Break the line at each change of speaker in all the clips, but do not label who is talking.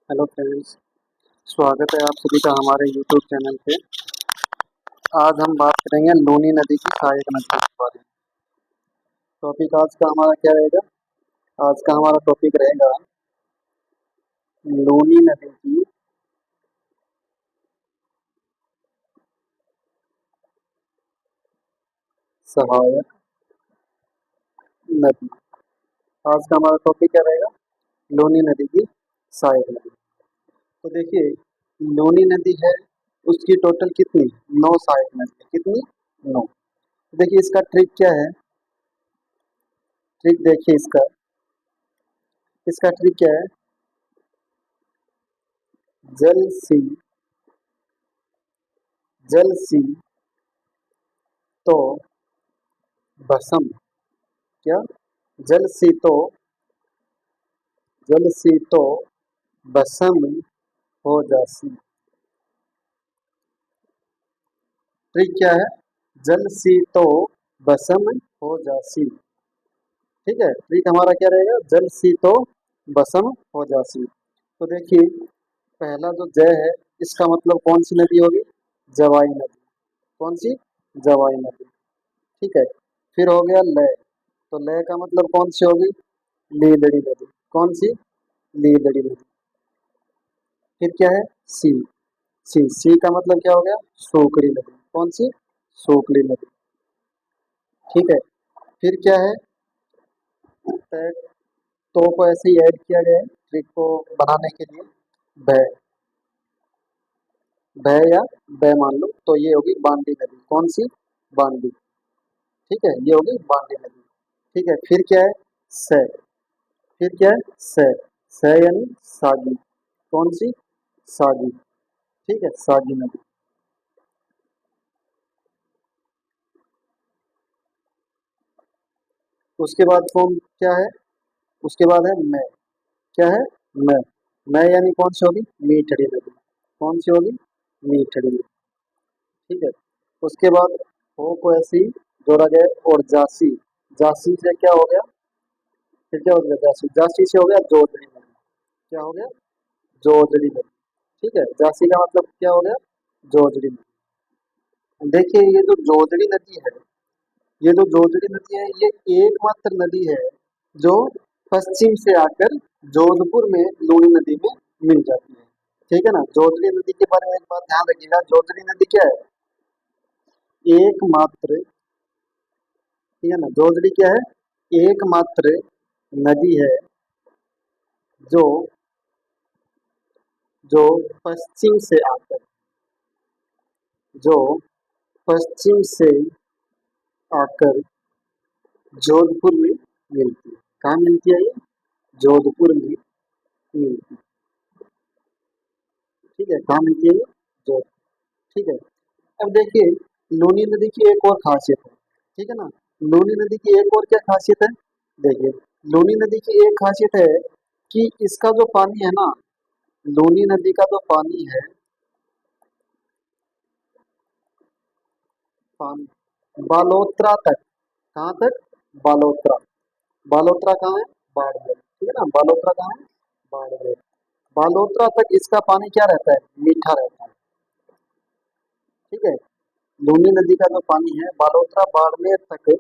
Hello friends, स्वागत है आप सभी का हमारे यूट्यूब चैनल पे। आज हम बात करेंगे लूनी नदी की सहायक नदियों के बारे में। टॉपिक आज का हमारा क्या रहेगा? आज का हमारा टॉपिक रहेगा लूनी नदी की सहायक नदी। आज का हमारा टॉपिक क्या रहेगा? लूनी नदी की सहायक नदी। तो देखिए, लूनी नदी है, उसकी टोटल कितनी? 9 सहायक नदी है। कितनी? 9। देखिए इसका ट्रिक क्या है? ट्रिक देखिए इसका इसका ट्रिक क्या है? जल सी जल सी तो भस्म। क्या? जल सी तो जल सी तो भस्म हो जासी। ट्रिक क्या है? जल सी तो भस्म हो जासी। ठीक है, ट्रिक हमारा क्या रहेगा? जल सी तो भस्म हो जासी। तो देखिए, पहला जो जय है, इसका मतलब कौन सी नदी होगी? जवाई नदी। कौन सी? जवाई नदी। ठीक है। फिर हो गया लय। तो लय का मतलब कौन सी होगी? लीलड़ी नदी। कौन सी? लीलड़ी नदी। फिर क्या है? सी। सी का मतलब क्या हो गया? सोकड़ी नदी। कौन सी? सोकड़ी नदी। ठीक है। फिर क्या है? तय। तो को ऐसे ही ऐड किया गया है ट्रिक को बनाने के लिए। भय। भय या भय मान लो, तो ये होगी बांडी नदी। कौन सी? बांडी। ठीक है, ये होगी बांडी नदी। ठीक है। फिर क्या है? सै। फिर क्या है? सै। सै यानी सागी। कौन सी? सागी। ठीक है, सागी नदी। उसके बाद कौन क्या है? उसके बाद है मैं। क्या है? मैं यानी कौन सी होगी? मीठड़ी नदी। कौन सी होगी? मीठड़ी नदी। ठीक है। उसके बाद हो को ऐसे ही जोड़ा गया और जासी। जासी से क्या हो गया? फिर क्या हो गया? जासी। जासी से हो गया जोजड़ी नदी। क्या हो गया? जोजड़ी नदी। ठीक है, जासी का मतलब क्या हो गया? जोजड़ी नदी। देखिए, ये जो जोजड़ी नदी है, ये जो जोजड़ी नदी है, ये एकमात्र नदी है जो पश्चिम से आकर जोधपुर में लूनी नदी में मिल जाती है। ठीक है ना? जोजड़ी नदी के बारे में एक बात ध्यान रखिएगा, जोजड़ी नदी क्या है? एकमात्र। ठीक है ना? जोजड़ी क्या है? एकमात्र नदी है जो जो पश्चिम से आकर जो पश्चिम से आकर जोधपुर में मिलती है। कहाँ मिलती है ये? जोधपुर में मिलती है। ठीक है, कहाँ मिलती है ये? जोधपुर। ठीक है। अब देखिए, लूनी नदी की एक और खासियत है। ठीक है ना? लूनी नदी की एक और क्या खासियत है? देखिए, लूनी नदी की एक खासियत है कि इसका जो पानी है ना, लूनी नदी का जो पानी है, पानी बालोत्रा तक। कहाँ तक? बालोत्रा। बालोत्रा कहाँ है? बाड़मेर। ठीक है ना? बालोत्रा कहाँ है? बाड़मेर। बालोत्रा तक इसका पानी क्या रहता है? मीठा रहता है। ठीक है। लूनी नदी का जो पानी है, बालोतरा बाड़मेर तक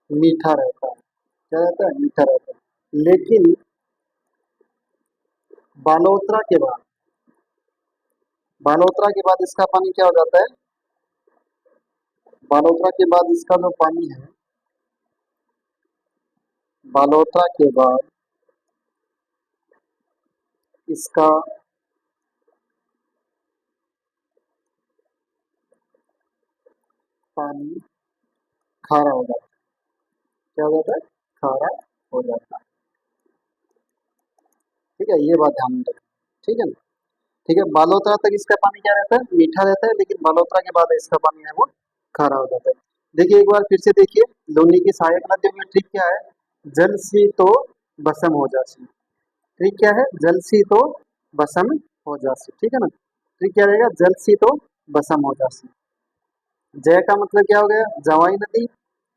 मीठा रहता है। क्या रहता है? मीठा रहता है। लेकिन बालोतरा के बाद बालोतरा के बाद इसका पानी क्या हो जाता है? बालोतरा के बाद इसका जो पानी है, बालोतरा के बाद इसका पानी खारा हो जाता है। क्या हो जाता है? खारा हो जाता है। ठीक है, ये बात ध्यान में रखें। ठीक है ना? ठीक है, बालोतरा तक इसका पानी क्या रहता है? मीठा रहता है, लेकिन बालोतरा के बाद इसका पानी है वो खारा हो जाता है। देखिए, एक बार फिर से देखिए, लूनी की सहायक नदियों में ट्रिक क्या है? जल सी तो बसम हो जासी। ट्रिक क्या है? जल सी तो बसम हो जासी। ठीक है ना? ट्रिक क्या रहेगा? जल सी तो बसम हो जासी। जय का मतलब क्या हो गया? जवाई नदी।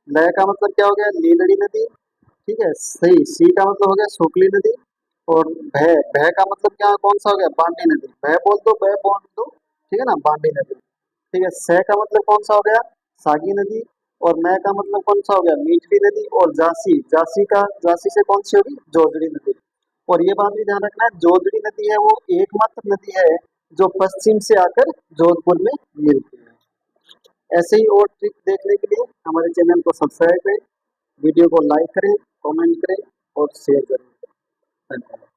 लय का मतलब क्या हो गया? लीलड़ी नदी। ठीक है, सही। सी का मतलब हो गया सोकली नदी। और भय, भय का मतलब क्या कौन सा हो गया, बांडी नदी, भय बोल दो, भय बोल दो, ठीक है ना, बांडी नदी। ठीक है, सह का मतलब कौन सा हो गया, सागी नदी। और मैं का मतलब कौन सा हो गया, मीठली नदी। और जासी, जासी का, जासी से कौन सी होगी, जोजड़ी नदी। और ये बात भी ध्यान रखना है, जोजड़ी नदी है वो एकमात्र नदी है जो पश्चिम से आकर जोधपुर में मिलती है। ऐसे ही और ट्रिक देखने के लिए हमारे चैनल को सब्सक्राइब करें, वीडियो को लाइक करें, कमेंट करें और शेयर करें। धन्यवाद।